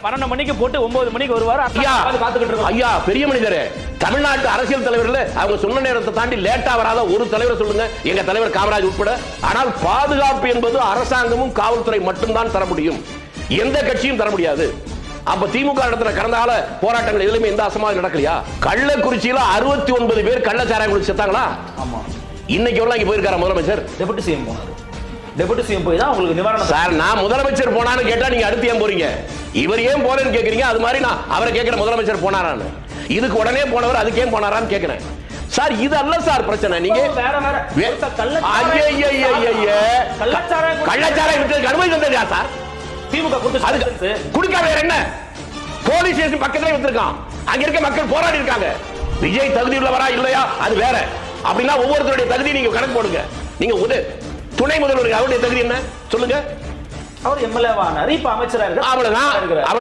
12 மணிக்கு போட்டு 9 மணிக்கு வருவார். ஐயா பெரிய மனிதரே, தமிழ்நாட்டு அரசியல் தலைவர்கள் அவங்க சொன்ன நேரத்தை தாண்டி லேட்டா வராத ஒரு தலைவர் சொல்லுங்க, எங்க தலைவர் காமராஜ் உட்பட. ஆனால் பாதுகாப்பு என்பது அரசாங்கமும் காவல்துறை மட்டும்தான் தர முடியும், எந்த கட்சியும் தர முடியாது. அப்ப திமுக நடத்துற கடந்த கால போராட்டங்கள் எதுலயுமே எந்த அசம்பாவிதம் நடக்கலையா? கள்ளக்குறிச்சியில 69 பேர் கள்ளச்சாராயம் குடிச்சு செத்தாங்களா? இன்னைக்கு எவ்வளவு இங்க போயிருக்காரு முதலமைச்சர்? டெபுட்டி சிஎம் போனாரு. டெபுட்டி சிஎம் போய் தான் உங்களுக்கு நிவாரணம். சார், நான் முதலமைச்சர் போனான்னு கேட்டா நீங்க அடுத்து ஏன் போறீங்க? இவர் ஏன் போறேன்னு கேக்குறீங்க, அது மாதிரி நான் அவரை கேட்கிற முதலமைச்சர் போனாரான்னு. இதுக்கு உடனே போனவர் அதுக்கு ஏன் போனாரான்னு கேட்கிறேன். சார் இது அல்ல சார் பிரச்சனை. நீங்க கள்ளச்சாராயம் விற்கிறதுக்கு அனுமதி தந்தது யார் சார்? திமுக குடுக்காம வேற என்ன? போலீஸ் ஸ்டேஷன் பக்கத்துல வச்சிருக்கான், அங்க இருக்க மக்கள் போராடி இருக்காங்க. விஜய் தகுதி உள்ளவரா இல்லையா அது வேற. அப்படின்னா ஒவ்வொருத்தருடைய தகுதி நீங்க கணக்கு போடுங்க. நீங்க துணை முதல்வருக்கு அவருடைய தகுதி என்ன சொல்லுங்க? அவர் எம்எல்ஏ ஆனார், இப்ப அமைச்சரா இருக்கார். அவ்வளவுதான்.